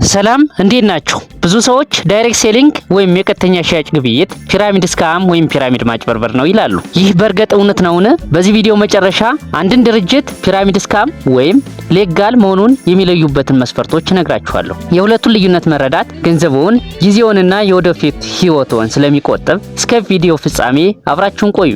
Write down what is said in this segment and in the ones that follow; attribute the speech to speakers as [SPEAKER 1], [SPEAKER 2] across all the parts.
[SPEAKER 1] ሰላም እንዴት ናችሁ? ብዙ ሰዎች ዳይሬክት ሴሊንግ ወይም የቀጥተኛ ሽያጭ ግብይት ፒራሚድ ስካም ወይም ፒራሚድ ማጭበርበር ነው ይላሉ። ይህ በእርግጥ እውነት ነውን? በዚህ ቪዲዮ መጨረሻ አንድን ድርጅት ፒራሚድ ስካም ወይም ሌጋል መሆኑን የሚለዩበትን መስፈርቶች እነግራችኋለሁ። የሁለቱን ልዩነት መረዳት ገንዘብዎን፣ ጊዜዎንና የወደፊት ህይወትዎን ስለሚቆጥብ እስከ ቪዲዮ ፍጻሜ አብራችሁን ቆዩ።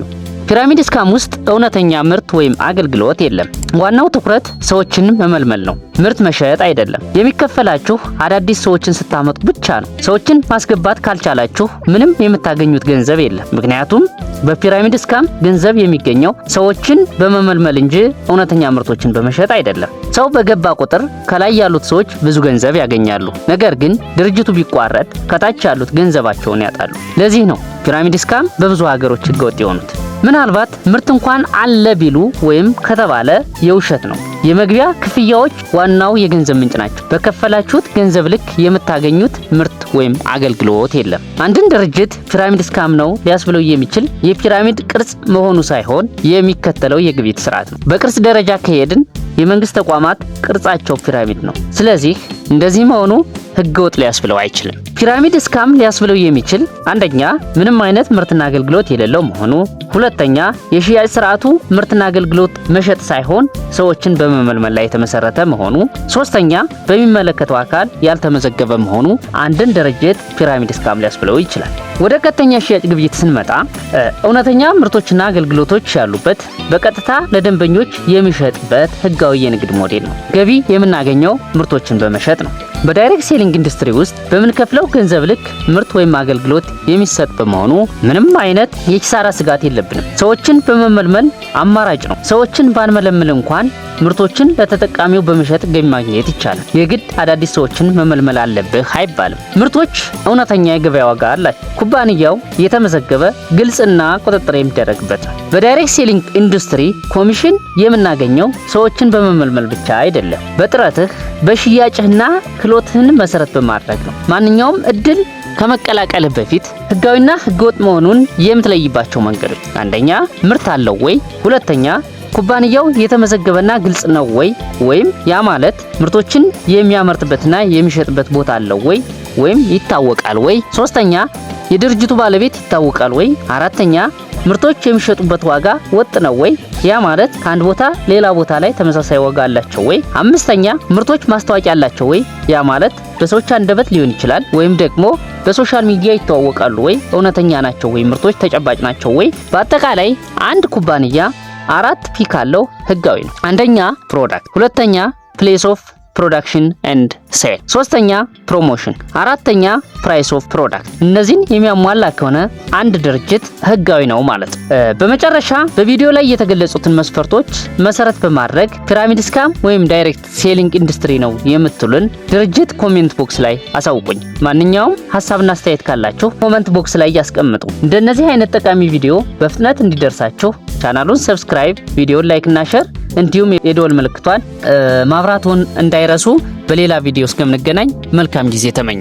[SPEAKER 1] ፒራሚድ ስካም ውስጥ እውነተኛ ምርት ወይም አገልግሎት የለም። ዋናው ትኩረት ሰዎችን መመልመል ነው፣ ምርት መሸጥ አይደለም። የሚከፈላችሁ አዳዲስ ሰዎችን ስታመጡ ብቻ ነው። ሰዎችን ማስገባት ካልቻላችሁ ምንም የምታገኙት ገንዘብ የለም። ምክንያቱም በፒራሚድ ስካም ገንዘብ የሚገኘው ሰዎችን በመመልመል እንጂ እውነተኛ ምርቶችን በመሸጥ አይደለም። ሰው በገባ ቁጥር ከላይ ያሉት ሰዎች ብዙ ገንዘብ ያገኛሉ። ነገር ግን ድርጅቱ ቢቋረጥ ከታች ያሉት ገንዘባቸውን ያጣሉ። ለዚህ ነው ፒራሚድ ስካም በብዙ ሀገሮች ህገወጥ የሆኑት። ምናልባት ምርት እንኳን አለ ቢሉ ወይም ከተባለ የውሸት ነው። የመግቢያ ክፍያዎች ዋናው የገንዘብ ምንጭ ናቸው። በከፈላችሁት ገንዘብ ልክ የምታገኙት ምርት ወይም አገልግሎት የለም። አንድን ድርጅት ፒራሚድ ስካም ነው ሊያስብለው የሚችል የፒራሚድ ቅርጽ መሆኑ ሳይሆን የሚከተለው የግብይት ስርዓት ነው። በቅርጽ ደረጃ ከሄድን የመንግስት ተቋማት ቅርጻቸው ፒራሚድ ነው። ስለዚህ እንደዚህ መሆኑ ህገወጥ ሊያስብለው አይችልም። ፒራሚድ ስካም ሊያስብለው የሚችል አንደኛ ምንም አይነት ምርትና አገልግሎት የሌለው መሆኑ፣ ሁለተኛ የሽያጭ ስርዓቱ ምርትና አገልግሎት መሸጥ ሳይሆን ሰዎችን በመመልመል ላይ የተመሰረተ መሆኑ፣ ሶስተኛ በሚመለከተው አካል ያልተመዘገበ መሆኑ አንድን ድርጅት ፒራሚድ ስካም ሊያስብለው ይችላል። ወደ ቀጥተኛ ሽያጭ ግብይት ስንመጣ እውነተኛ ምርቶችና አገልግሎቶች ያሉበት በቀጥታ ለደንበኞች የሚሸጥበት ህጋዊ የንግድ ሞዴል ነው። ገቢ የምናገኘው ምርቶችን በመሸጥ ነው። በዳይሬክት ሴሊንግ ኢንዱስትሪ ውስጥ በምንከፍለው ገንዘብ ልክ ምርት ወይም አገልግሎት የሚሰጥ በመሆኑ ምንም አይነት የኪሳራ ስጋት የለብንም። ሰዎችን በመመልመል አማራጭ ነው። ሰዎችን ባንመለምል እንኳን ምርቶችን ለተጠቃሚው በመሸጥ ገቢ ማግኘት ይቻላል። የግድ አዳዲስ ሰዎችን መመልመል አለብህ አይባልም። ምርቶች እውነተኛ የገበያ ዋጋ አላቸው። ኩባንያው የተመዘገበ ግልጽና ቁጥጥር የሚደረግበት ነው። በዳይሬክት ሴሊንግ ኢንዱስትሪ ኮሚሽን የምናገኘው ሰዎችን በመመልመል ብቻ አይደለም፣ በጥረትህ በሽያጭህና ክህሎትህን መሰረት በማድረግ ነው። ማንኛውም እድል ከመቀላቀልህ በፊት ህጋዊና ህገወጥ መሆኑን የምትለይባቸው መንገዶች፣ አንደኛ ምርት አለው ወይ፣ ሁለተኛ ኩባንያው የተመዘገበና ግልጽ ነው ወይ ወይም ያ ማለት ምርቶችን የሚያመርትበትና የሚሸጥበት ቦታ አለው ወይ ወይም ይታወቃል ወይ፣ ሶስተኛ የድርጅቱ ባለቤት ይታወቃል ወይ፣ አራተኛ ምርቶች የሚሸጡበት ዋጋ ወጥ ነው ወይ ያ ማለት ከአንድ ቦታ ሌላ ቦታ ላይ ተመሳሳይ ዋጋ አላቸው ወይ፣ አምስተኛ ምርቶች ማስታወቂያ አላቸው ወይ ያ ማለት በሰዎች አንደበት ሊሆን ይችላል ወይም ደግሞ በሶሻል ሚዲያ ይተዋወቃሉ ወይ፣ እውነተኛ ናቸው ወይ፣ ምርቶች ተጨባጭ ናቸው ወይ። በአጠቃላይ አንድ ኩባንያ 4 ፒ ካለው ህጋዊ ነው። አንደኛ ፕሮዳክት፣ ሁለተኛ ፕሌስ ኦፍ ፕሮዳክሽን ኤንድ ሴል፣ ሶስተኛ ፕሮሞሽን፣ አራተኛ ፕራይስ ኦፍ ፕሮዳክት። እነዚህን የሚያሟላ ከሆነ አንድ ድርጅት ህጋዊ ነው ማለት ነው። በመጨረሻ በቪዲዮ ላይ የተገለጹትን መስፈርቶች መሰረት በማድረግ ፒራሚድ ስካም ወይም ዳይሬክት ሴሊንግ ኢንዱስትሪ ነው የምትሉን ድርጅት ኮሜንት ቦክስ ላይ አሳውቁኝ። ማንኛውም ሀሳብና አስተያየት ካላችሁ ኮሜንት ቦክስ ላይ ያስቀምጡ። እንደነዚህ አይነት ጠቃሚ ቪዲዮ በፍጥነት እንዲደርሳችሁ ቻናሉን ሰብስክራይብ፣ ቪዲዮን ላይክ እና ሼር እንዲሁም የደወል ምልክቷን ማብራቱን እንዳይረሱ። በሌላ ቪዲዮ እስከምንገናኝ መልካም ጊዜ ተመኘ።